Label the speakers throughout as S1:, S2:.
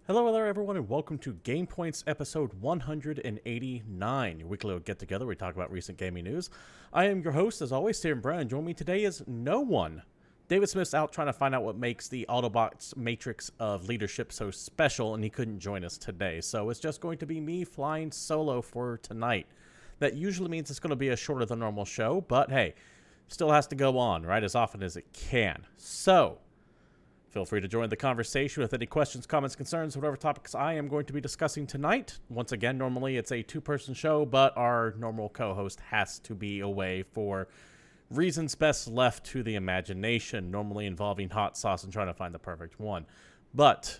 S1: Hello there everyone and welcome to GamePoints episode 189, your weekly get-together where we talk about recent gaming news. I am your host, as always, Steven Brown, and joining me today is no one. David Smith's out trying to find out what makes the Autobots matrix of leadership so special, and he couldn't join us today. So it's just going to be me flying solo for tonight. That usually means it's going to be a shorter than normal show, but hey, still has to go on, right, as often as it can. So feel free to join the conversation with any questions, comments, concerns, whatever topics I am going to be discussing tonight. Once again, normally it's a two-person show, but our normal co-host has to be away for reasons best left to the imagination, normally involving hot sauce and trying to find the perfect one. But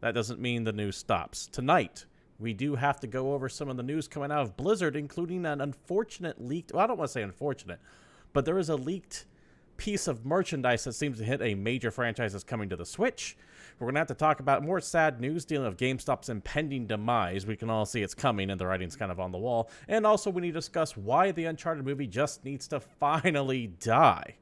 S1: that doesn't mean the news stops. Tonight, we do have to go over some of the news coming out of Blizzard, including an unfortunate leaked, well, I don't want to say unfortunate, but there is a leaked piece of merchandise that seems to hit a major franchise that's coming to the Switch. We're going to have to talk about more sad news dealing with GameStop's impending demise. We can all see it's coming and the writing's kind of on the wall. And also we need to discuss why the Uncharted movie just needs to finally die.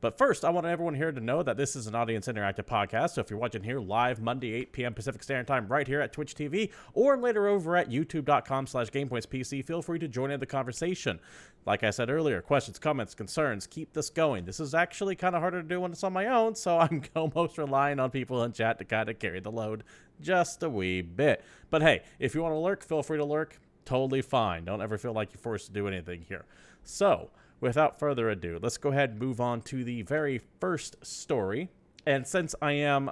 S1: But first, I want everyone here to know that this is an audience interactive podcast, so if you're watching here live Monday, 8 p.m. Pacific Standard Time right here at Twitch TV, or later over at youtube.com/GamePointsPC, feel free to join in the conversation. Like I said earlier, questions, comments, concerns, keep this going. This is actually kind of harder to do when it's on my own, so I'm almost relying on people in chat to kind of carry the load just a wee bit. But hey, if you want to lurk, feel free to lurk. Totally fine. Don't ever feel like you're forced to do anything here. So without further ado, let's go ahead and move on to the very first story. And since I am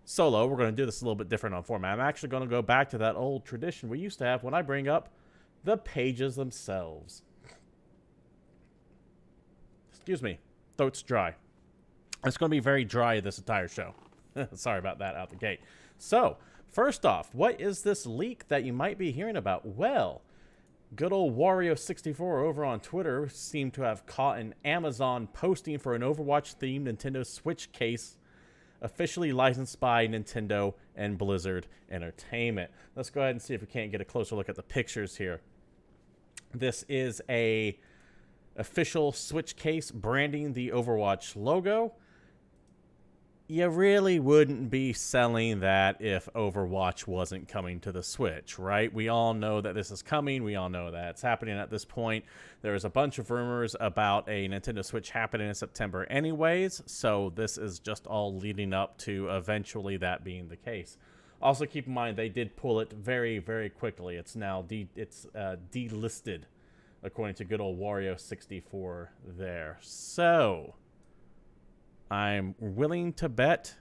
S1: solo, we're going to do this a little bit different on format. I'm actually going to go back to that old tradition we used to have when I bring up the pages themselves. Excuse me, throat's dry. It's going to be very dry this entire show. Sorry about that out the gate. So, first off, what is this leak that you might be hearing about? Well, good old Wario64 over on Twitter seemed to have caught an Amazon posting for an Overwatch-themed Nintendo Switch case officially licensed by Nintendo and Blizzard Entertainment. Let's go ahead and see if we can't get a closer look at the pictures here. This is a official Switch case branding the Overwatch logo. You really wouldn't be selling that if Overwatch wasn't coming to the Switch, right? We all know that this is coming. We all know that it's happening at this point. There's a bunch of rumors about a Nintendo Switch happening in September anyways, so this is just all leading up to eventually that being the case. Also, keep in mind, they did pull it very, very quickly. It's now delisted, according to good old Wario64 there. So I'm willing to bet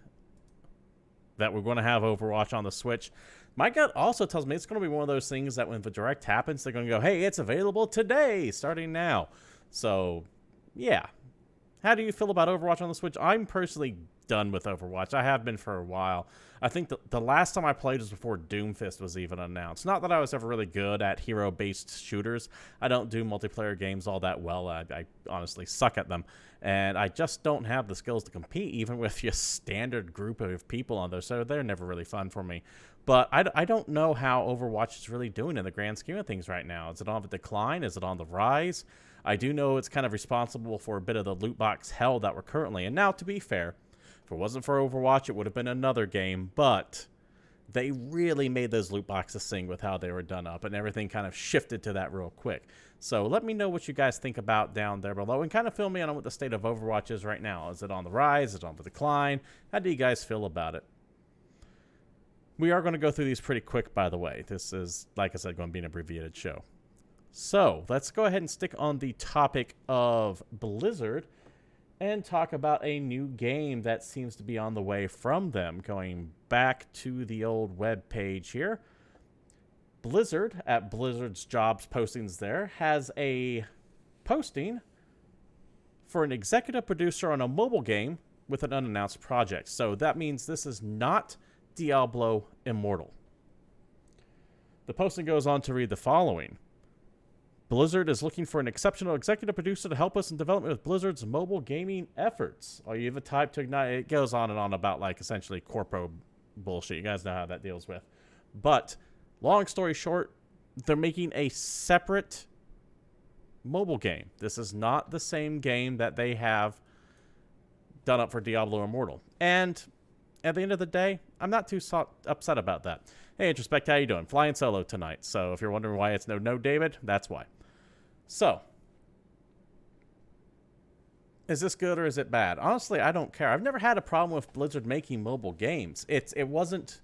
S1: that we're going to have Overwatch on the Switch. My gut also tells me it's going to be one of those things that when the Direct happens, they're going to go, hey, it's available today, starting now. So, yeah. How do you feel about Overwatch on the Switch? I'm personally done with Overwatch. I have been for a while. I think the last time I played was before Doomfist was even announced. Not that I was ever really good at hero-based shooters. I don't do multiplayer games all that well. I honestly suck at them. And I just don't have the skills to compete, even with your standard group of people on those. So they're never really fun for me. But I don't know how Overwatch is really doing in the grand scheme of things right now. Is it on the decline? Is it on the rise? I do know it's kind of responsible for a bit of the loot box hell that we're currently in. Now, to be fair, if it wasn't for Overwatch, it would have been another game, but they really made those loot boxes sing with how they were done up, and everything kind of shifted to that real quick. So let me know what you guys think about down there below, and kind of fill me in on what the state of Overwatch is right now. Is it on the rise? Is it on the decline? How do you guys feel about it? We are going to go through these pretty quick, by the way. This is, like I said, going to be an abbreviated show. So let's go ahead and stick on the topic of Blizzard and talk about a new game that seems to be on the way from them. Going back to the old web page here, Blizzard, at Blizzard's jobs postings there, has a posting for an executive producer on a mobile game with an unannounced project. So that means this is not Diablo Immortal. The posting goes on to read the following. Blizzard is looking for an exceptional executive producer to help us in development of Blizzard's mobile gaming efforts. Are you the type to ignite? It goes on and on about, like, essentially corpo bullshit. You guys know how that deals with. But long story short, they're making a separate mobile game. This is not the same game that they have done up for Diablo Immortal. And at the end of the day, I'm not too upset about that. Hey, Introspect, how you doing? Flying solo tonight. So if you're wondering why it's no David, that's why. So, is this good or is it bad? Honestly, I don't care. I've never had a problem with Blizzard making mobile games. It wasn't...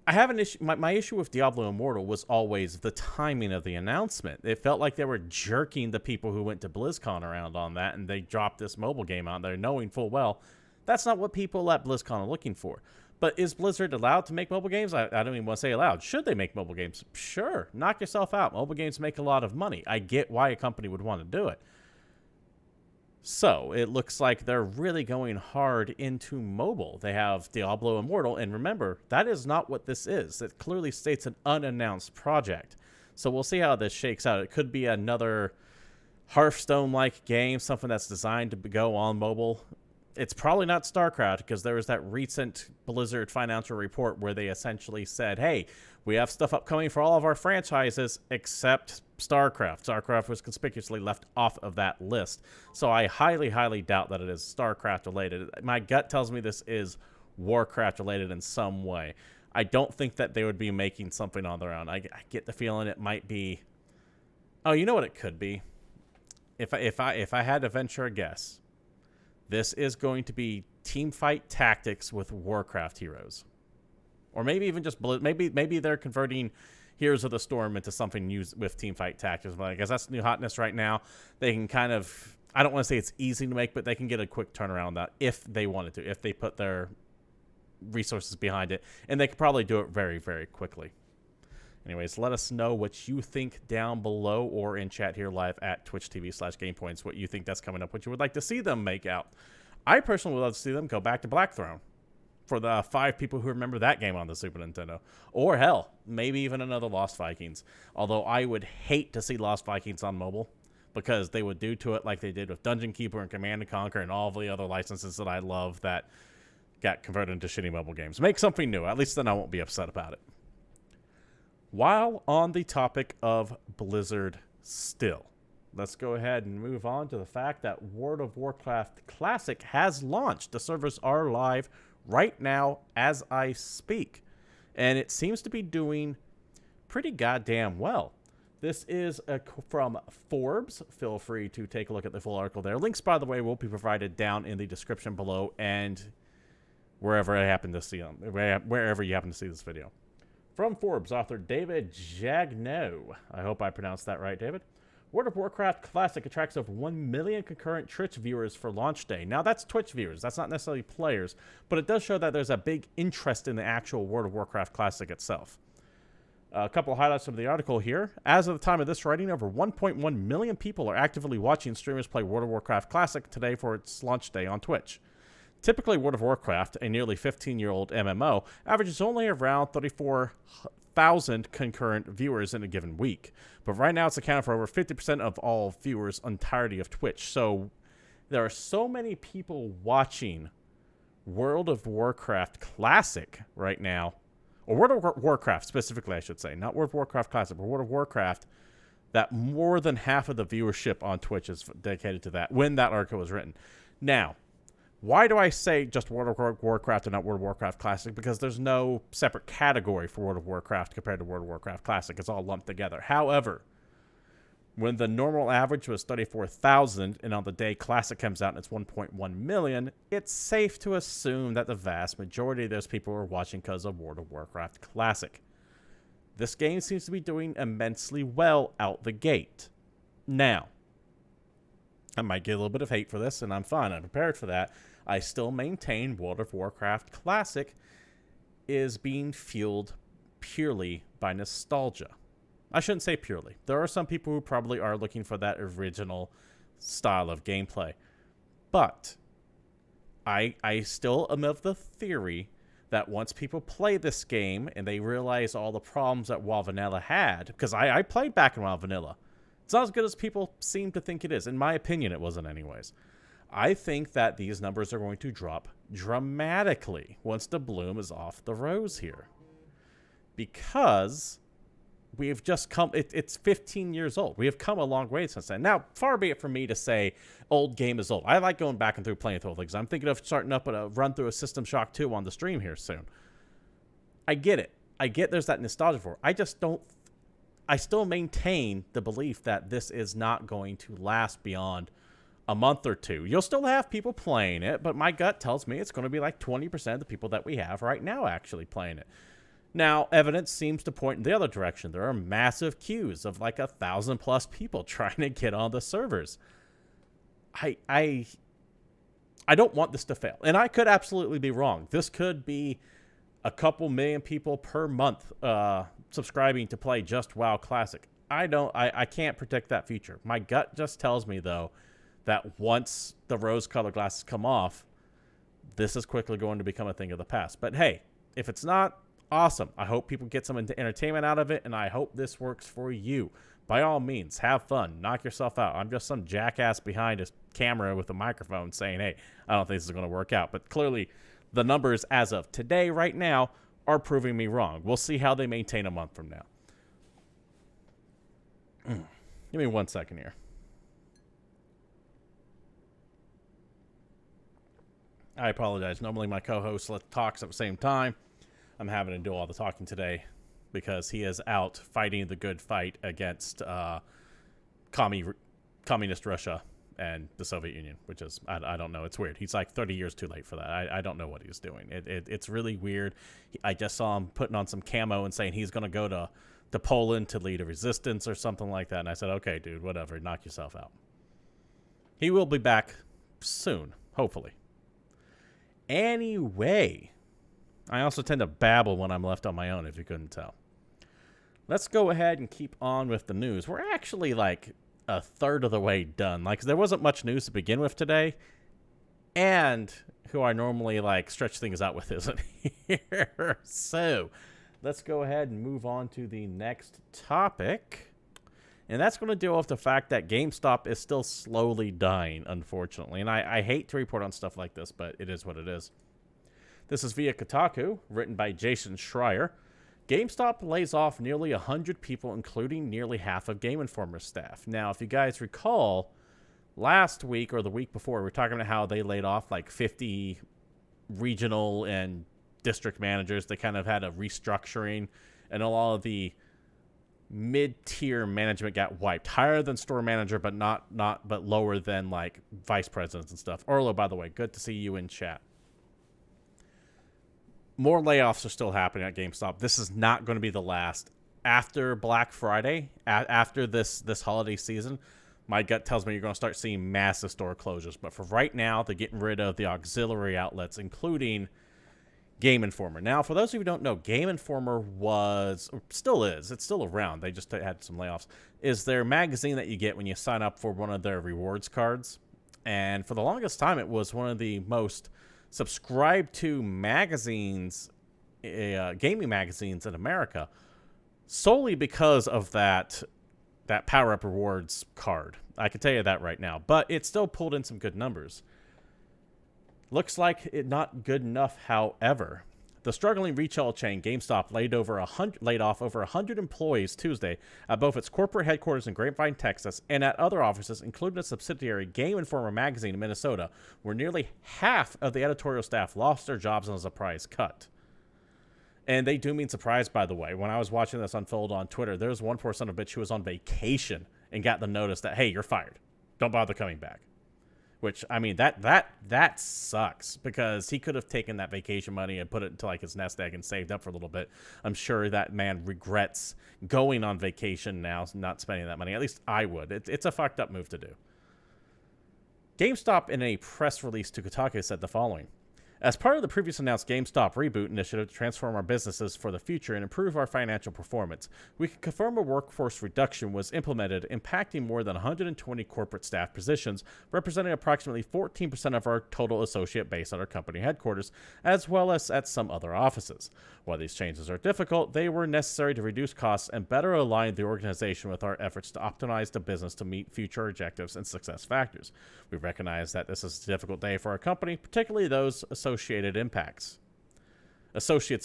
S1: I have an issue. My issue with Diablo Immortal was always the timing of the announcement. It felt like they were jerking the people who went to BlizzCon around on that, and they dropped this mobile game out there knowing full well that's not what people at BlizzCon are looking for. But is Blizzard allowed to make mobile games? I don't even want to say allowed. Should they make mobile games? Sure. Knock yourself out. Mobile games make a lot of money. I get why a company would want to do it. So, it looks like they're really going hard into mobile. They have Diablo Immortal, and remember, that is not what this is. It clearly states an unannounced project. So we'll see how this shakes out. It could be another Hearthstone-like game, something that's designed to go on mobile. It's probably not StarCraft, because there was that recent Blizzard financial report where they essentially said, hey, we have stuff upcoming for all of our franchises except StarCraft. StarCraft was conspicuously left off of that list. So I highly, highly doubt that it is StarCraft related. My gut tells me this is Warcraft related in some way. I don't think that they would be making something on their own. I get the feeling it might be... Oh, you know what it could be? If I had to venture a guess, this is going to be Teamfight Tactics with Warcraft heroes. Or maybe even just... Maybe they're converting Heroes of the Storm into something new with Teamfight Tactics. But I guess that's new hotness right now. They can kind of... I don't want to say it's easy to make, but they can get a quick turnaround on that if they wanted to. If they put their resources behind it. And they could probably do it very, very quickly. Anyways, let us know what you think down below or in chat here live at twitch.tv/GamePoints. What you think that's coming up, what you would like to see them make out. I personally would love to see them go back to Blackthrone for the 5 people who remember that game on the Super Nintendo. Or hell, maybe even another Lost Vikings. Although I would hate to see Lost Vikings on mobile because they would do to it like they did with Dungeon Keeper and Command & Conquer and all the other licenses that I love that got converted into shitty mobile games. Make something new. At least then I won't be upset about it. While on the topic of Blizzard still, let's go ahead and move on to the fact that World of Warcraft Classic has launched. The servers are live right now as I speak, and it seems to be doing pretty goddamn well. This is from Forbes. Feel free to take a look at the full article there. Links, by the way, will be provided down in the description below and wherever I happen to see them, wherever you happen to see this video. From Forbes, author David Jagneau. I hope I pronounced that right, David. World of Warcraft Classic attracts over 1 million concurrent Twitch viewers for launch day. Now, that's Twitch viewers. That's not necessarily players, but it does show that there's a big interest in the actual World of Warcraft Classic itself. A couple of highlights from the article here. As of the time of this writing, over 1.1 million people are actively watching streamers play World of Warcraft Classic today for its launch day on Twitch. Typically, World of Warcraft, a nearly 15-year-old MMO, averages only around 34,000 concurrent viewers in a given week. But right now, it's accounted for over 50% of all viewers' entirety of Twitch. So there are so many people watching World of Warcraft Classic right now, or World of Warcraft specifically, I should say. Not World of Warcraft Classic, but World of Warcraft, that more than half of the viewership on Twitch is dedicated to that when that article was written. Now, why do I say just World of Warcraft and not World of Warcraft Classic? Because there's no separate category for World of Warcraft compared to World of Warcraft Classic. It's all lumped together. However, when the normal average was 34,000 and on the day Classic comes out and it's 1.1 million, it's safe to assume that the vast majority of those people are watching because of World of Warcraft Classic. This game seems to be doing immensely well out the gate. Now, I might get a little bit of hate for this, and I'm fine. I'm prepared for that. I still maintain World of Warcraft Classic is being fueled purely by nostalgia. I shouldn't say purely. There are some people who probably are looking for that original style of gameplay. But I still am of the theory that once people play this game and they realize all the problems that WoW Vanilla had, because I played back in WoW Vanilla. It's not as good as people seem to think it is. In my opinion, it wasn't anyways. I think that these numbers are going to drop dramatically once the bloom is off the rose here. Because we've just come, it's 15 years old. We have come a long way since then. Now, far be it from me to say old game is old. I like going back and through playing through old things. I'm thinking of starting up a run through a System Shock 2 on the stream here soon. I get it. I get there's that nostalgia for it. I just don't, I still maintain the belief that this is not going to last beyond a month or two. You'll still have people playing it, but my gut tells me it's going to be like 20% of the people that we have right now actually playing it. Now, evidence seems to point in the other direction. There are massive queues of like 1,000+ people trying to get on the servers. I don't want this to fail. And I could absolutely be wrong. This could be a couple million people per month subscribing to play just WoW Classic. I can't predict that future. My gut just tells me, though, that once the rose-colored glasses come off, this is quickly going to become a thing of the past. But hey, if it's not, awesome. I hope people get some entertainment out of it, and I hope this works for you. By all means, have fun. Knock yourself out. I'm just some jackass behind a camera with a microphone saying, hey, I don't think this is going to work out. But clearly, the numbers as of today, right now, are proving me wrong. We'll see how they maintain a month from now. Give me 1 second here. I apologize. Normally my co-host talks at the same time. I'm having to do all the talking today because he is out fighting the good fight against communist Russia and the Soviet Union, which is, I don't know. It's weird. He's like 30 years too late for that. I don't know what he's doing. It's really weird. I just saw him putting on some camo and saying he's going to go to Poland to lead a resistance or something like that. And I said, okay, dude, whatever. Knock yourself out. He will be back soon, hopefully. Anyway, I also tend to babble when I'm left on my own, if you couldn't tell. Let's go ahead and keep on with the news. We're actually like a third of the way done. Like, there wasn't much news to begin with today, and who I normally like stretch things out with isn't here. So let's go ahead and move on to the next topic. And that's going to deal with the fact that GameStop is still slowly dying, unfortunately. And I hate to report on stuff like this, but it is what it is. This is via Kotaku, written by Jason Schreier. GameStop lays off nearly 100 people, including nearly half of Game Informer's staff. Now, if you guys recall, last week or the week before, we were talking about how they laid off like 50 regional and district managers. They kind of had a restructuring, and a lot of the mid-tier management got wiped. Higher than store manager, but but lower than like vice presidents and stuff. Orlo, by the way, good to see you in chat. More layoffs are still happening at GameStop. This is not going to be the last. After Black Friday, after this holiday season, my gut tells me you're going to start seeing massive store closures. But for right now, they're getting rid of the auxiliary outlets, including Game Informer. Now, for those of you who don't know, Game Informer was, or still is, it's still around. They just had some layoffs. Is their magazine that you get when you sign up for one of their rewards cards. And for the longest time, it was one of the most subscribed to magazines, gaming magazines in America, solely because of that Power Up Rewards card. I can tell you that right now. But it still pulled in some good numbers. Looks like it not good enough, however. The struggling retail chain GameStop laid off over 100 employees Tuesday at both its corporate headquarters in Grapevine, Texas, and at other offices, including a subsidiary Game Informer magazine in Minnesota, where nearly half of the editorial staff lost their jobs in a surprise cut. And they do mean surprise, by the way. When I was watching this unfold on Twitter, there was one poor son of a bitch who was on vacation and got the notice that, hey, you're fired. Don't bother coming back. Which, I mean, that sucks, because he could have taken that vacation money and put it into like his nest egg and saved up for a little bit. I'm sure that man regrets going on vacation now, not spending that money. At least I would. It's a fucked up move to do. GameStop, in a press release to Kotaku, said the following. As part of the previously announced GameStop reboot initiative to transform our businesses for the future and improve our financial performance, we can confirm a workforce reduction was implemented, impacting more than 120 corporate staff positions, representing approximately 14% of our total associate base at our company headquarters, as well as at some other offices. While these changes are difficult, they were necessary to reduce costs and better align the organization with our efforts to optimize the business to meet future objectives and success factors. We recognize that this is a difficult day for our company, particularly those associates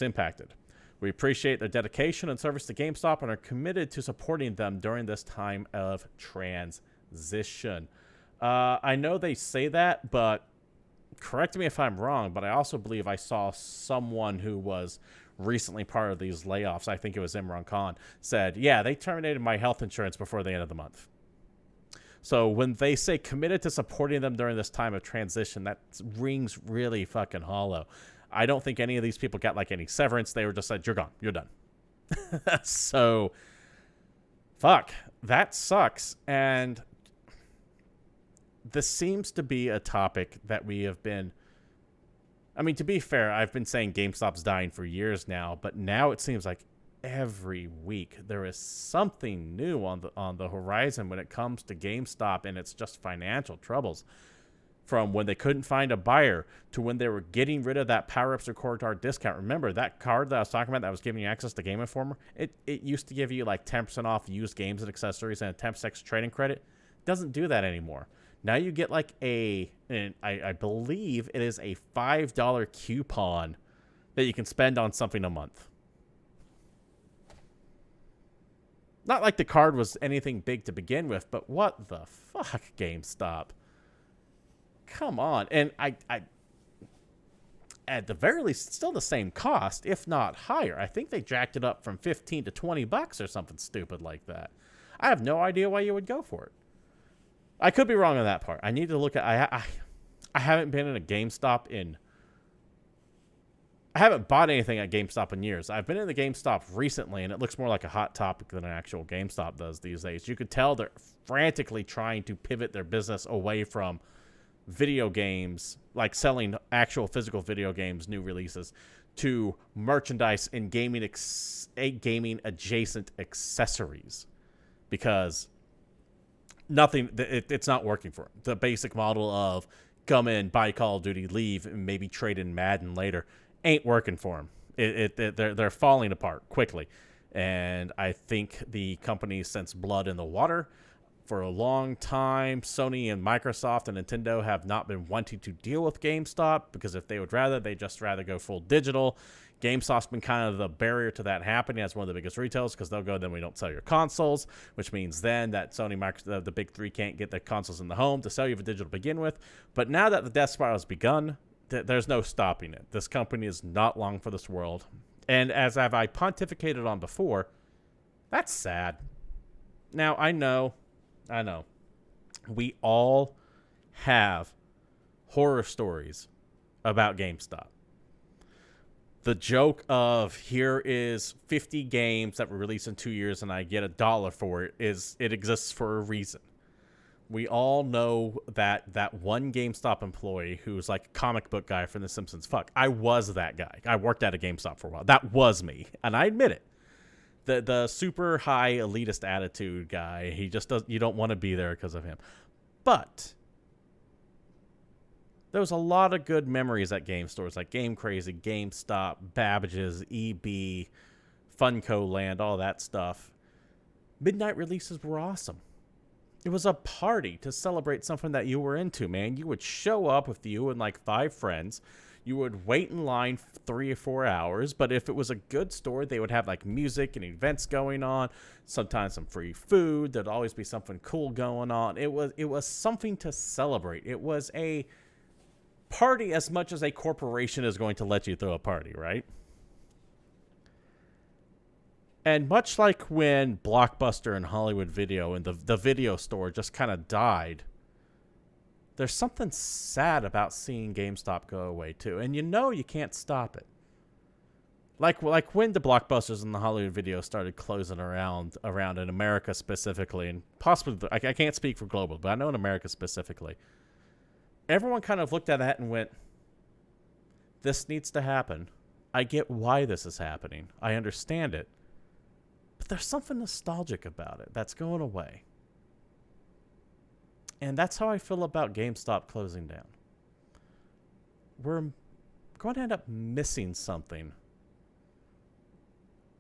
S1: impacted. We appreciate their dedication and service to GameStop and are committed to supporting them during this time of transition. I know they say that, but correct me if I'm wrong, but I also believe I saw someone who was recently part of these layoffs, I think it was Imran Khan, said, yeah, they terminated my health insurance before the end of the month. So when they say committed to supporting them during this time of transition, that rings really fucking hollow. I don't think any of these people got like any severance. They were just said, you're gone. You're done. So, fuck. That sucks. And this seems to be a topic that we have been... I mean, to be fair, I've been saying GameStop's dying for years now, but now it seems like every week there is something new on the horizon when it comes to GameStop, and it's just financial troubles. From when they couldn't find a buyer to when they were getting rid of that Power-Ups Record Card discount. Remember that card that I was talking about that was giving you access to Game Informer? It used to give you like 10% off used games and accessories and a 10% trading credit. It doesn't do that anymore. Now you get like I believe it is a $5 coupon that you can spend on something a month. Not like the card was anything big to begin with, but what the fuck, GameStop? Come on. And I at the very least, it's still the same cost, if not higher. I think they jacked it up from $15 to $20 or something stupid like that. I have no idea why you would go for it. I could be wrong on that part. I need to look at... I haven't been in a GameStop in... I haven't bought anything at GameStop in years. I've been in the GameStop recently, and it looks more like a hot topic than an actual GameStop does these days. You could tell they're frantically trying to pivot their business away from video games, like selling actual physical video games, new releases, to merchandise and gaming adjacent accessories. Because... it's not working for them. The basic model of come in, buy Call of Duty, leave, and maybe trade in Madden later ain't working for them. They're falling apart quickly. And I think the company since blood in the water for a long time. Sony and Microsoft and Nintendo have not been wanting to deal with GameStop because if they would rather, they'd just rather go full digital. GameStop's been kind of the barrier to that happening as one of the biggest retailers because they'll go, then we don't sell your consoles, which means then that Sony, Microsoft, the big three can't get the consoles in the home to sell you for digital to begin with. But now that the death spiral has begun, there's no stopping it. This company is not long for this world. And as I pontificated on before, that's sad. Now, I know, we all have horror stories about GameStop. The joke of here is 50 games that were released in 2 years and I get $1 for it it exists for a reason. We all know that one GameStop employee who's like a comic book guy from The Simpsons. Fuck, I was that guy. I worked at a GameStop for a while. That was me, and I admit it. The super high elitist attitude guy, he just does. You don't want to be there because of him. But there was a lot of good memories at game stores like Game Crazy, GameStop, Babbage's, EB, Funko Land, all that stuff. Midnight releases were awesome. It was a party to celebrate something that you were into, man. You would show up with you and like 5 friends. You would wait in line 3 or 4 hours, but if it was a good store, they would have like music and events going on, sometimes some free food. There'd always be something cool going on. It was something to celebrate. It was a party as much as a corporation is going to let you throw a party, right? And much like when Blockbuster and Hollywood Video and the video store just kind of died, there's something sad about seeing GameStop go away too. And you know you can't stop it. Like when the Blockbusters and the Hollywood Video started closing around in America specifically, and possibly, I can't speak for global, but I know in America specifically, everyone kind of looked at that and went, this needs to happen. I get why this is happening. I understand it. But there's something nostalgic about it that's going away. And that's how I feel about GameStop closing down. We're going to end up missing something.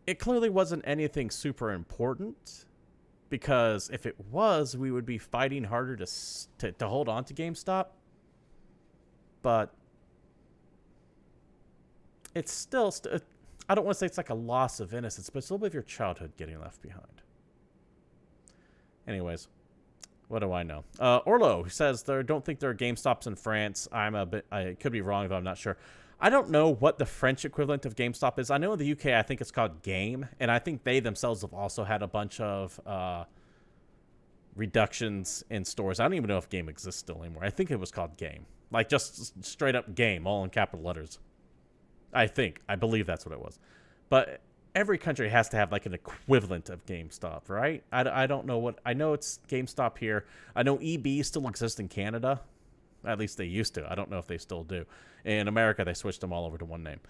S1: It clearly wasn't anything super important, because if it was, we would be fighting harder to hold on to GameStop. But it's still I don't want to say it's like a loss of innocence, but it's a little bit of your childhood getting left behind. Anyways, what do I know? Orlo says there don't think there are GameStops in France. I could be wrong, though I'm not sure. I don't know what the French equivalent of GameStop is. I know in the UK, I think it's called Game, and I think they themselves have also had a bunch of reductions in stores. I don't even know if Game exists still anymore. I think it was called Game. Like, just straight up Game, all in capital letters. I believe that's what it was. But every country has to have, like, an equivalent of GameStop, right? I don't know what... I know it's GameStop here. I know EB still exists in Canada. At least they used to. I don't know if they still do. In America, they switched them all over to one name.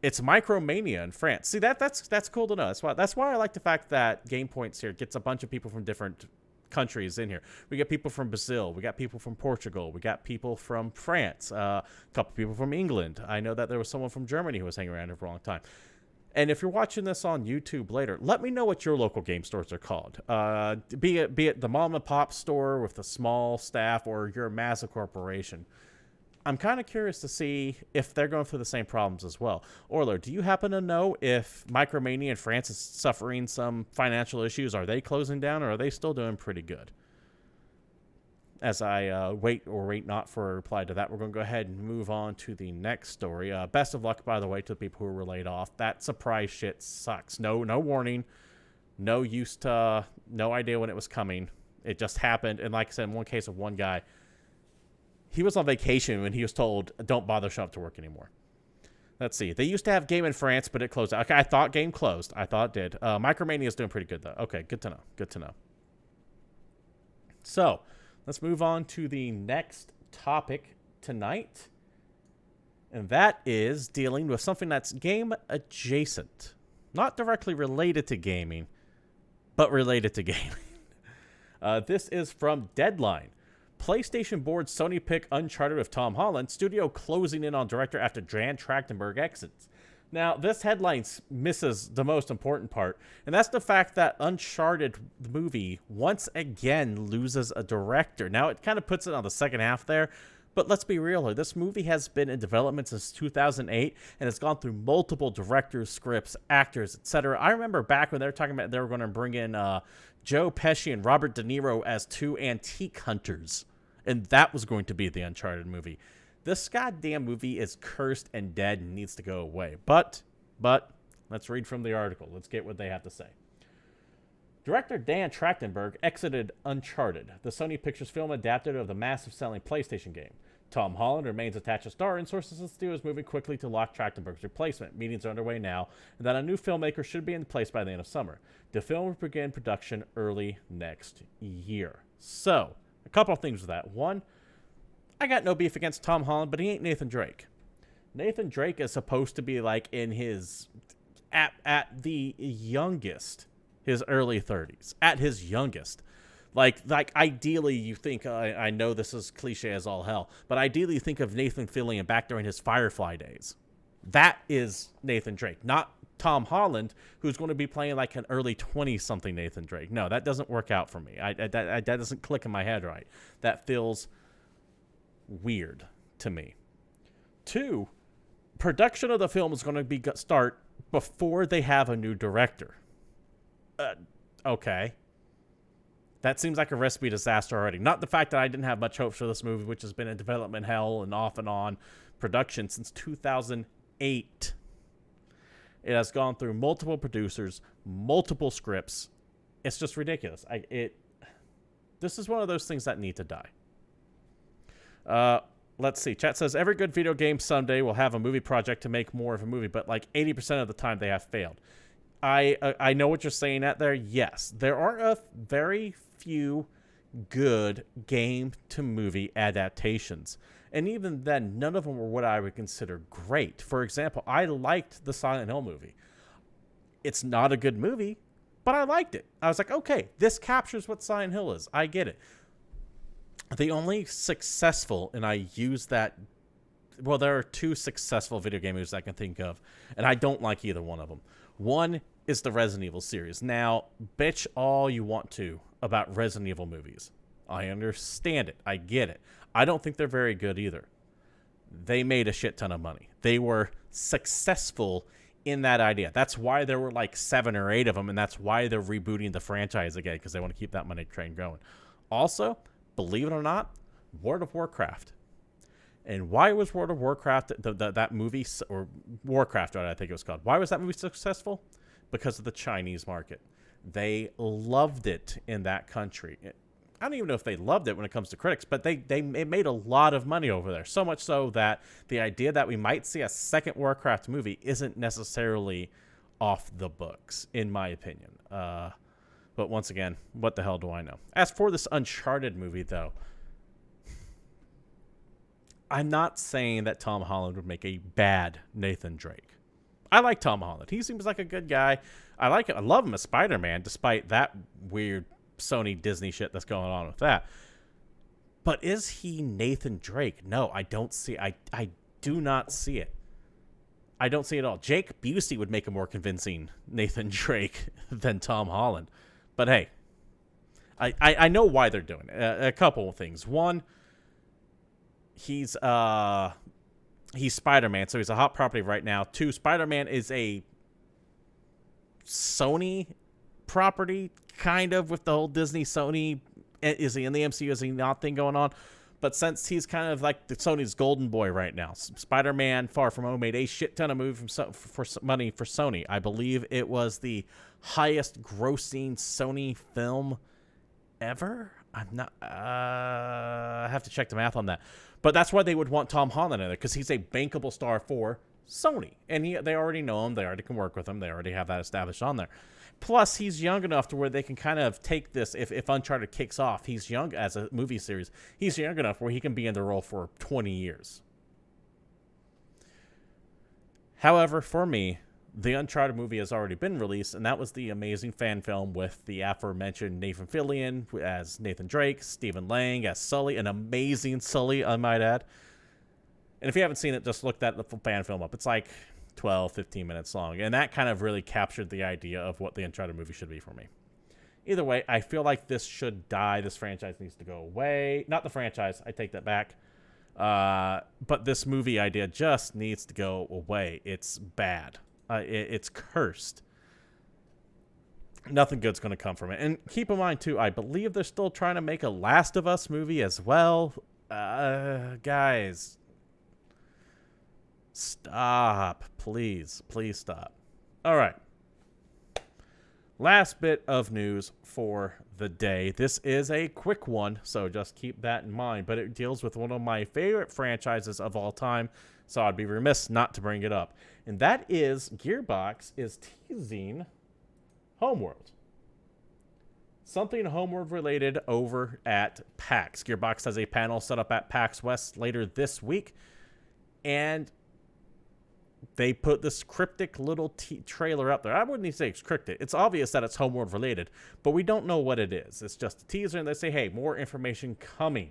S1: It's Micromania in France. See, that's cool to know. That's why I like the fact that GamePoints here gets a bunch of people from different countries in here. We got people from Brazil. We got people from Portugal. We got people from France. A couple people from England. I know that there was someone from Germany who was hanging around here for a long time. And if you're watching this on YouTube later, let me know what your local game stores are called. Be it the mom and pop store with a small staff or your massive corporation. I'm kind of curious to see if they're going through the same problems as well. Orlo, do you happen to know if Micromania in France is suffering some financial issues? Are they closing down, or are they still doing pretty good? As I wait not for a reply to that, we're going to go ahead and move on to the next story. Best of luck, by the way, to the people who were laid off. That surprise shit sucks. No warning. No idea when it was coming. It just happened. And like I said, in one case of one guy, he was on vacation when he was told, don't bother showing up to work anymore. Let's see. They used to have Game in France, but it closed. Okay, I thought Game closed. I thought it did. Micromania is doing pretty good, though. Okay, good to know. Good to know. So, let's move on to the next topic tonight. And that is dealing with something that's game adjacent. Not directly related to gaming, but related to gaming. This is from Deadline. PlayStation board Sony pick Uncharted with Tom Holland. Studio closing in on director after Dan Trachtenberg exits. Now, this headline misses the most important part, and that's the fact that Uncharted movie once again loses a director. Now, it kind of puts it on the second half there, but let's be real here. This movie has been in development since 2008, and it's gone through multiple directors, scripts, actors, etc. I remember back when they were talking about they were going to bring in Joe Pesci and Robert De Niro as two antique hunters, and that was going to be the Uncharted movie. This goddamn movie is cursed and dead and needs to go away. But, let's read from the article. Let's get what they have to say. Director Dan Trachtenberg exited Uncharted, the Sony Pictures film adapted of the massive selling PlayStation game. Tom Holland remains attached to star, and sources in the studio is moving quickly to lock Trachtenberg's replacement. Meetings are underway now, and that a new filmmaker should be in place by the end of summer. The film will begin production early next year. So, a couple of things with that. One, I got no beef against Tom Holland, but he ain't Nathan Drake. Nathan Drake is supposed to be like in his, at the youngest, his early 30s. At his youngest. Like ideally you think, I know this is cliche as all hell, but ideally you think of Nathan Fillion back during his Firefly days. That is Nathan Drake, not Tom Holland, who's going to be playing like an early 20-something Nathan Drake. No, that doesn't work out for me. That doesn't click in my head right. That feels weird to me. Two, production of the film is going to start before they have a new director. Okay. That seems like a recipe disaster already. Not the fact that I didn't have much hopes for this movie, which has been in development hell and off and on production since 2008. It has gone through multiple producers, multiple scripts. It's just ridiculous. This is one of those things that need to die. Let's see. Chat says, every good video game someday will have a movie project to make more of a movie, but like 80% of the time they have failed. I know what you're saying at there. Yes, there are a very few good game-to-movie adaptations. And even then, none of them were what I would consider great. For example, I liked the Silent Hill movie. It's not a good movie, but I liked it. I was like, okay, this captures what Silent Hill is. I get it. The only successful, and I use that... Well, there are two successful video game movies I can think of, and I don't like either one of them. One is the Resident Evil series. Now, bitch all you want to about Resident Evil movies. I understand it. I get it. I don't think they're very good either. They made a shit ton of money. They were successful in that idea. That's why there were like 7 or 8 of them, and that's why they're rebooting the franchise again, because they want to keep that money train going. Also, believe it or not, World of Warcraft. And why was World of Warcraft, that movie, or Warcraft, I think it was called, why was that movie successful? Because of the Chinese market. They loved it in that country. I don't even know if they loved it when it comes to critics, but it made a lot of money over there. So much so that the idea that we might see a second Warcraft movie isn't necessarily off the books, in my opinion. But once again, what the hell do I know? As for this Uncharted movie, though, I'm not saying that Tom Holland would make a bad Nathan Drake. I like Tom Holland. He seems like a good guy. I like him. I love him as Spider-Man, despite that weird Sony Disney shit that's going on with that. But is he Nathan Drake? No, I don't see. I do not see it. I don't see it at all. Jake Busey would make a more convincing Nathan Drake than Tom Holland. But hey, I know why they're doing it. A couple of things. One, he's Spider-Man, so he's a hot property right now. 2, Spider-Man is a Sony property, kind of, with the whole Disney Sony. Is he in the MCU? Is he not thing going on? But since he's kind of like the Sony's golden boy right now, Spider-Man Far From Home made a shit ton of money for Sony. I believe it was the highest grossing Sony film ever. I'm not. I have to check the math on that. But that's why they would want Tom Holland in there, because he's a bankable star for Sony. And they already know him. They already can work with him. They already have that established on there. Plus, he's young enough to where they can kind of take this. If Uncharted kicks off, he's young as a movie series. He's young enough where he can be in the role for 20 years. However, for me, the Uncharted movie has already been released, and that was the amazing fan film with the aforementioned Nathan Fillion as Nathan Drake, Stephen Lang as Sully, an amazing Sully, I might add. And if you haven't seen it, just look that fan film up. It's like 12, 15 minutes long, and that kind of really captured the idea of what the Uncharted movie should be for me. Either way, I feel like this should die. This franchise needs to go away. Not the franchise, I take that back. But this movie idea just needs to go away. It's bad. It's cursed. Nothing good's going to come from it. And keep in mind, too, I believe they're still trying to make a Last of Us movie as well. Guys, stop. Please stop. All right. Last bit of news for the day. This is a quick one, so just keep that in mind. But it deals with one of my favorite franchises of all time, so I'd be remiss not to bring it up. And that is Gearbox is teasing Homeworld. Something Homeworld related over at PAX. Gearbox has a panel set up at PAX West later this week, and they put this cryptic little trailer up there. I wouldn't even say it's cryptic. It's obvious that it's Homeworld related, but we don't know what it is. It's just a teaser, and they say, hey, more information coming.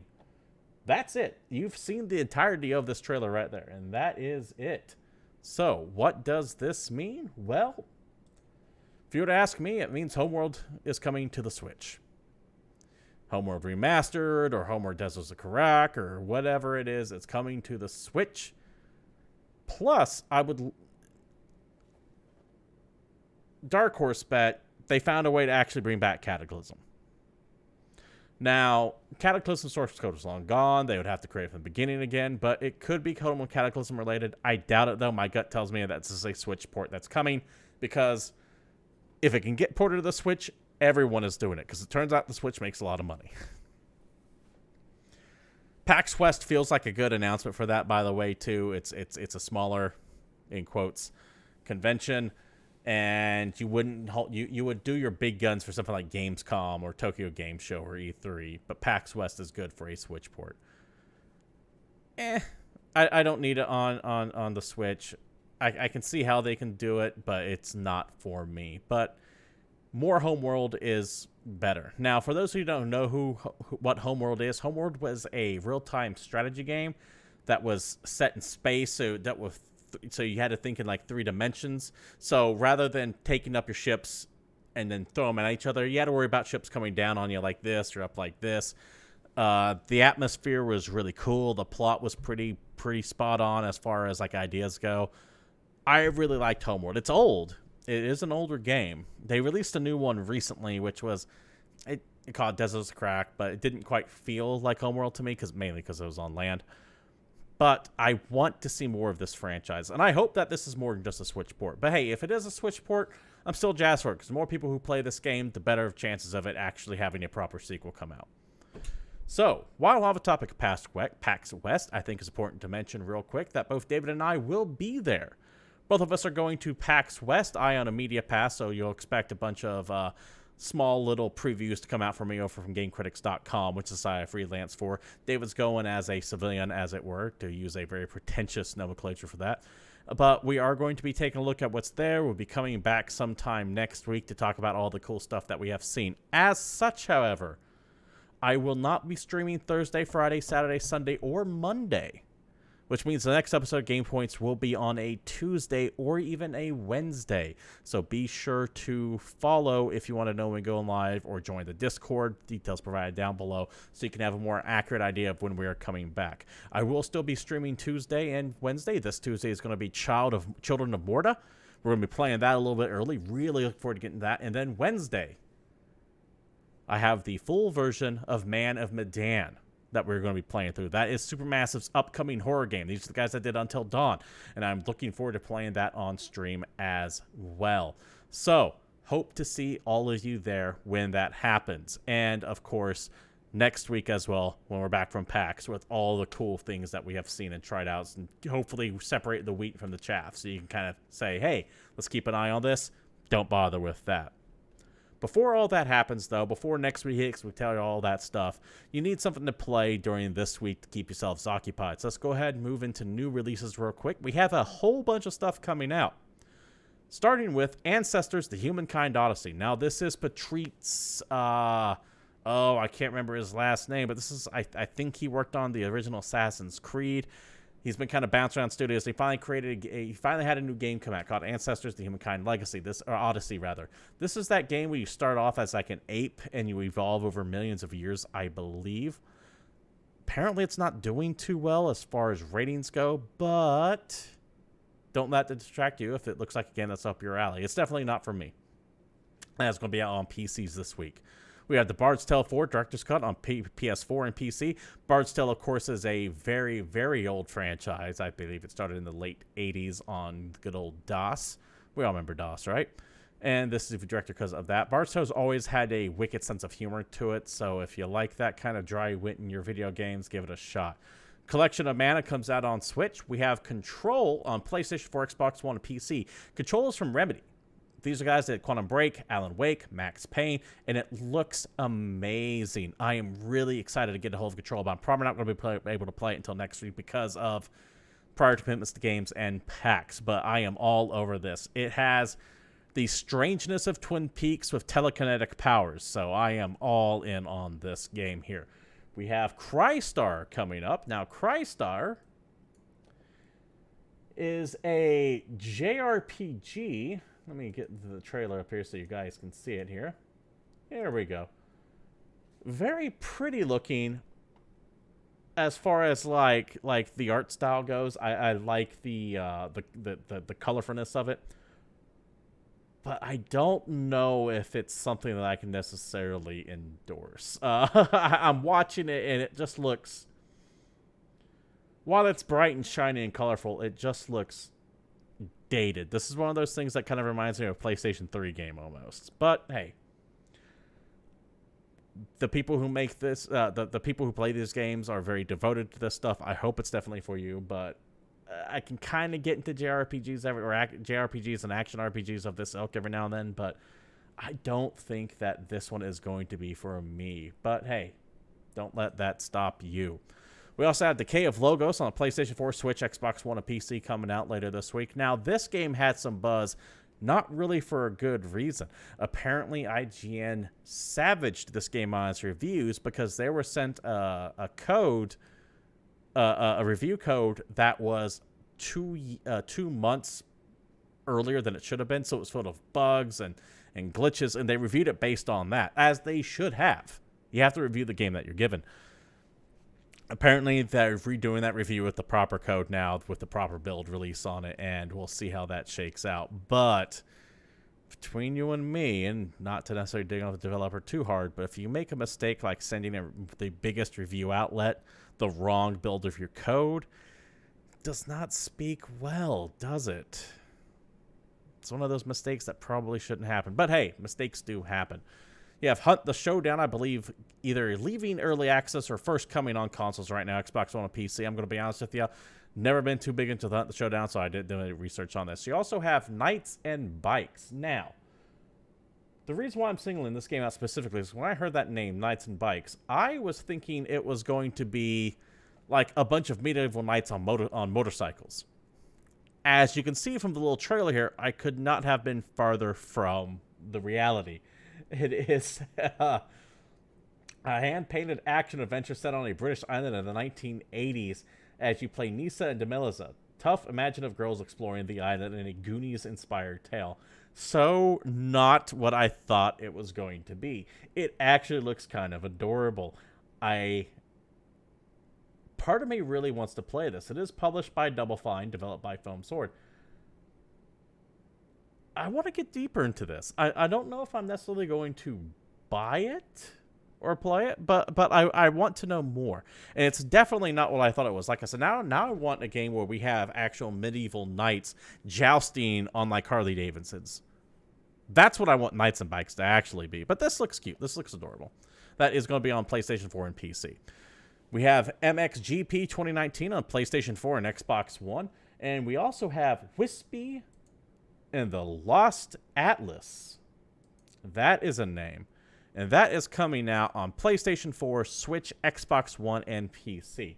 S1: That's it. You've seen the entirety of this trailer right there, and that is it. So, what does this mean? Well, if you were to ask me, it means Homeworld is coming to the Switch. Homeworld Remastered, or Homeworld Deserts of Karak, or whatever it is, it's coming to the Switch. Plus, Dark Horse bet they found a way to actually bring back Cataclysm. Now, Cataclysm source code is long gone. They would have to create it from the beginning again, but it could be Homeworld Cataclysm related. I doubt it, though. My gut tells me that this is a Switch port that's coming, because if it can get ported to the Switch, everyone is doing it, because it turns out the Switch makes a lot of money. PAX West feels like a good announcement for that, by the way, too. It's a smaller, in quotes, convention, and you would do your big guns for something like Gamescom or Tokyo Game Show or E3, but PAX West is good for a Switch port. I don't need it on the Switch. I can see how they can do it, but it's not for me. But more Homeworld is better. Now, for those who don't know what Homeworld is, Homeworld was a real-time strategy game that was set in space, so you had to think in like 3 dimensions. So rather than taking up your ships and then throw them at each other, you had to worry about ships coming down on you like this or up like this. The atmosphere was really cool. The plot was pretty spot on as far as like ideas go. I really liked Homeworld. It's old. It is an older game. They released a new one recently, which was it called Desert's Crack, but it didn't quite feel like Homeworld to me, mainly because it was on land. But I want to see more of this franchise, and I hope that this is more than just a Switch port. But hey, if it is a Switch port, I'm still jazzed for it, because the more people who play this game, the better chances of it actually having a proper sequel come out. So, while I have a topic of PAX West, I think it's important to mention real quick that both David and I will be there. Both of us are going to PAX West, I on a media pass, so you'll expect a bunch of small little previews to come out from me over from GameCritics.com, which is I freelance for. David's going as a civilian, as it were, to use a very pretentious nomenclature for that. But we are going to be taking a look at what's there. We'll be coming back sometime next week to talk about all the cool stuff that we have seen. As such, however, I will not be streaming Thursday, Friday, Saturday, Sunday, or Monday, which means the next episode of GamePoints will be on a Tuesday or even a Wednesday. So be sure to follow if you want to know when we go live, or join the Discord. Details provided down below so you can have a more accurate idea of when we are coming back. I will still be streaming Tuesday and Wednesday. This Tuesday is going to be Children of Morta. We're going to be playing that a little bit early. Really look forward to getting that. And then Wednesday, I have the full version of Man of Medan that we're going to be playing through. That is Supermassive's upcoming horror game. These are the guys that did Until Dawn, and I'm looking forward to playing that on stream as well. So, hope to see all of you there when that happens. And, of course, next week as well, when we're back from PAX, with all the cool things that we have seen and tried out, and hopefully separate the wheat from the chaff, so you can kind of say, hey, let's keep an eye on this. Don't bother with that. Before all that happens, though, before next week hits, we tell you all that stuff, you need something to play during this week to keep yourselves occupied. So let's go ahead and move into new releases real quick. We have a whole bunch of stuff coming out, starting with Ancestors: The Humankind Odyssey. Now, this is Patrice's, I can't remember his last name, but this is, I think he worked on the original Assassin's Creed. He's been kind of bouncing around studios. He finally had a new game come out called Ancestors: The Humankind Legacy. Odyssey, rather. This is that game where you start off as like an ape and you evolve over millions of years, I believe. Apparently, it's not doing too well as far as ratings go, but don't let that distract you if it looks like a game that's up your alley. It's definitely not for me. That's going to be out on PCs this week. We have the Bard's Tale 4 Director's Cut on PS4 and PC. Bard's Tale, of course, is a very, very old franchise. I believe it started in the late 80s on good old DOS. We all remember DOS, right? And this is the director because of that. Bard's Tale's always had a wicked sense of humor to it, so if you like that kind of dry wit in your video games, give it a shot. Collection of Mana comes out on Switch. We have Control on PlayStation 4, Xbox One, and PC. Control is from Remedy. These are guys that Quantum Break, Alan Wake, Max Payne, and it looks amazing. I am really excited to get a hold of Control, but I'm probably not going to be able to play it until next week because of prior commitments to games and PAX, but I am all over this. It has the strangeness of Twin Peaks with telekinetic powers, so I am all in on this game here. We have Crystar coming up. Now, Crystar is a JRPG. Let me get the trailer up here so you guys can see it here. There we go. Very pretty looking as far as like the art style goes. I like the colorfulness of it. But I don't know if it's something that I can necessarily endorse. I'm watching it and it just looks, while it's bright and shiny and colorful, it just looks dated. This is one of those things that kind of reminds me of a PlayStation 3 game almost. But hey, the people who make this, the people who play these games are very devoted to this stuff. I hope it's definitely for you, but I can kind of get into JRPGs JRPGs and action RPGs of this ilk every now and then, but I don't think that this one is going to be for me. But hey, don't let that stop you. We also have Decay of Logos on PlayStation 4, Switch, Xbox One, and PC coming out later this week. Now, this game had some buzz, not really for a good reason. Apparently, IGN savaged this game on its reviews because they were sent a code, a review code that was 2 months earlier than it should have been, so it was full of bugs and glitches, and they reviewed it based on that, as they should have. You have to review the game that you're given. Apparently, they're redoing that review with the proper code now, with the proper build release on it, and we'll see how that shakes out. But between you and me, and not to necessarily dig on the developer too hard, but if you make a mistake like sending the biggest review outlet the wrong build of your code, it does not speak well, does it? It's one of those mistakes that probably shouldn't happen. But hey, mistakes do happen. You have Hunt the Showdown, I believe, either leaving early access or first coming on consoles right now, Xbox One and PC. I'm going to be honest with you. Never been too big into the Hunt the Showdown, so I didn't do any research on this. You also have Knights and Bikes. Now, the reason why I'm singling this game out specifically is when I heard that name, Knights and Bikes, I was thinking it was going to be like a bunch of medieval knights on motorcycles. As you can see from the little trailer here, I could not have been farther from the reality. It is a hand-painted action-adventure set on a British island in the 1980s as you play Nisa and Demeliza, tough, imaginative girls exploring the island in a Goonies-inspired tale. So not what I thought it was going to be. It actually looks kind of adorable. Part of me really wants to play this. It is published by Double Fine, developed by Foam Sword. I want to get deeper into this. I don't know if I'm necessarily going to buy it or play it, but I want to know more. And it's definitely not what I thought it was. Like I said, now I want a game where we have actual medieval knights jousting on like Harley Davidsons. That's what I want Knights and Bikes to actually be. But this looks cute. This looks adorable. That is going to be on PlayStation 4 and PC. We have MXGP 2019 on PlayStation 4 and Xbox One. And we also have Wispy and the Lost Atlas. That is a name. And that is coming out on PlayStation 4, Switch, Xbox One, and PC.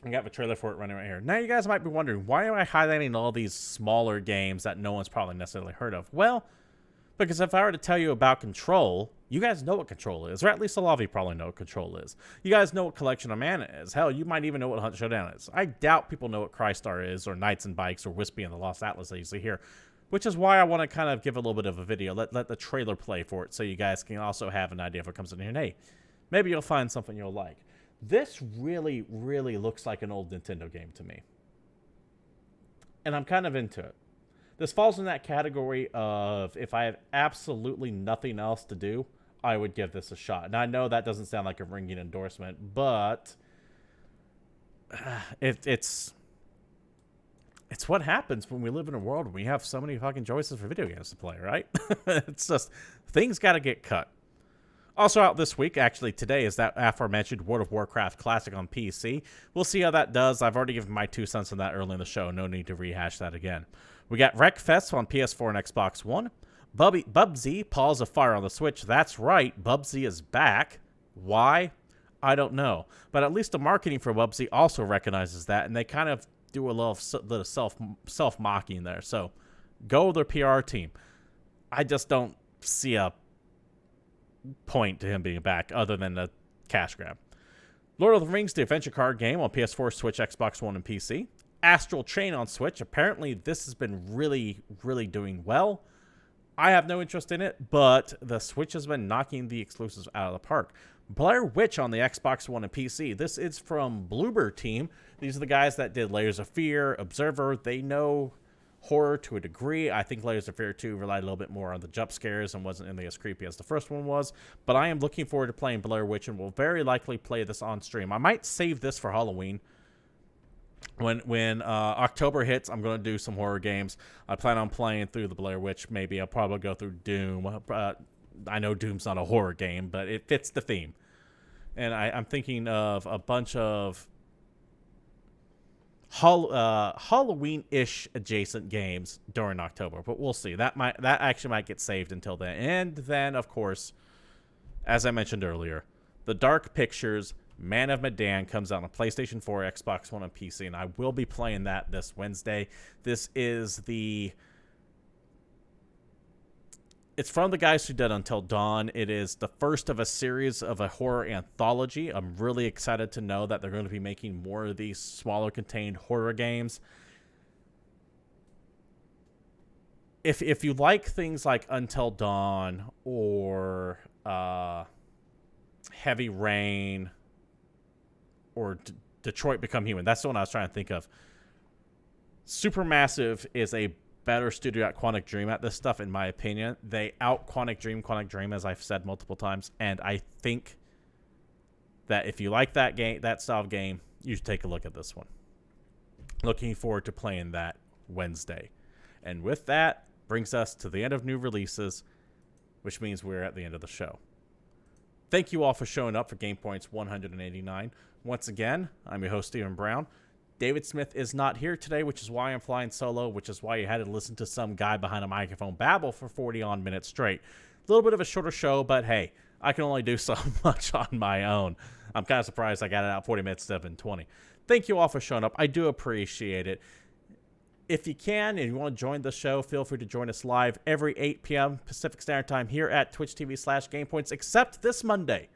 S1: I got the trailer for it running right here. Now you guys might be wondering, why am I highlighting all these smaller games that no one's probably necessarily heard of? Well, because if I were to tell you about Control, you guys know what Control is, or at least a lot of you probably know what Control is. You guys know what Collection of Mana is. Hell, you might even know what Hunt Showdown is. I doubt people know what Crystar is, or Knights and Bikes, or Wispy and the Lost Atlas I usually hear, which is why I want to kind of give a little bit of a video. Let the trailer play for it so you guys can also have an idea if it comes in here. And hey, maybe you'll find something you'll like. This really, really looks like an old Nintendo game to me. And I'm kind of into it. This falls in that category of if I have absolutely nothing else to do, I would give this a shot. And I know that doesn't sound like a ringing endorsement, but it's what happens when we live in a world where we have so many fucking choices for video games to play, right? It's just, things got to get cut. Also out this week, actually today, is that aforementioned World of Warcraft Classic on PC. We'll see how that does. I've already given my 2 cents on that early in the show. No need to rehash that again. We got Wreckfest on PS4 and Xbox One. Bubsy, Paws of Fire on the Switch. That's right, Bubsy is back. Why? I don't know. But at least the marketing for Bubsy also recognizes that, and they kind of do a little self-mocking there. So, go their PR team. I just don't see a point to him being back other than a cash grab. Lord of the Rings, the adventure card game on PS4, Switch, Xbox One, and PC. Astral Chain on Switch. Apparently, this has been really, really doing well. I have no interest in it, but the Switch has been knocking the exclusives out of the park. Blair Witch on the Xbox One and PC. This is from Bloober Team. These are the guys that did Layers of Fear, Observer. They know horror to a degree. I think Layers of Fear 2 relied a little bit more on the jump scares and wasn't nearly as creepy as the first one was. But I am looking forward to playing Blair Witch and will very likely play this on stream. I might save this for Halloween. When October hits, I'm going to do some horror games. I plan on playing through the Blair Witch. Maybe I'll probably go through Doom. I know Doom's not a horror game, but it fits the theme. And I'm thinking of a bunch of Halloween-ish adjacent games during October. But we'll see. That actually might get saved until then. And then, of course, as I mentioned earlier, the Dark Pictures Man of Medan comes out on PlayStation 4, Xbox One, and PC, and I will be playing that this Wednesday. This is it's from the guys who did Until Dawn. It is the first of a series of a horror anthology. I'm really excited to know that they're going to be making more of these smaller contained horror games. If you like things like Until Dawn or Heavy Rain, or Detroit Become Human. That's the one I was trying to think of. Supermassive is a better studio at Quantic Dream at this stuff, in my opinion. They out Quantic Dream, as I've said multiple times, and I think that if you like that game, that style of game, you should take a look at this one. Looking forward to playing that Wednesday. And with that, brings us to the end of new releases, which means we're at the end of the show. Thank you all for showing up for GamePoints 189. Once again, I'm your host, Stephen Brown. David Smith is not here today, which is why I'm flying solo, which is why you had to listen to some guy behind a microphone babble for 40-on minutes straight. A little bit of a shorter show, but hey, I can only do so much on my own. I'm kind of surprised I got it out 40 minutes instead of 20. Thank you all for showing up. I do appreciate it. If you can and you want to join the show, feel free to join us live every 8 p.m. Pacific Standard Time here at twitch.tv/GamePoints, except this Monday,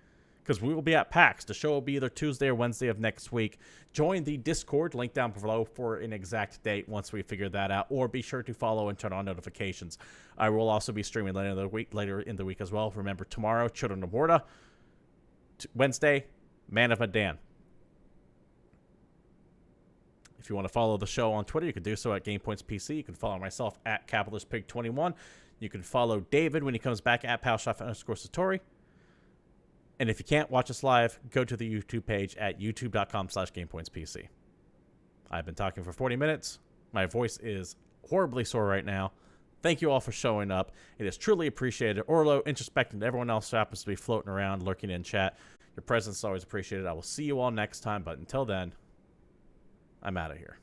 S1: because we will be at PAX. The show will be either Tuesday or Wednesday of next week. Join the Discord, link down below for an exact date once we figure that out, or be sure to follow and turn on notifications. I will also be streaming later in the week as well. Remember, tomorrow, Children of Morta. Wednesday, Man of Medan. If you want to follow the show on Twitter, you can do so at GamePoints PC. You can follow myself at CapitalistPig21. You can follow David when he comes back at PalShot_Satori. And if you can't watch us live, go to the YouTube page at youtube.com/GamePointsPC. I've been talking for 40 minutes. My voice is horribly sore right now. Thank you all for showing up. It is truly appreciated. Orlo, Introspect, and everyone else who happens to be floating around, lurking in chat. Your presence is always appreciated. I will see you all next time, but until then, I'm out of here.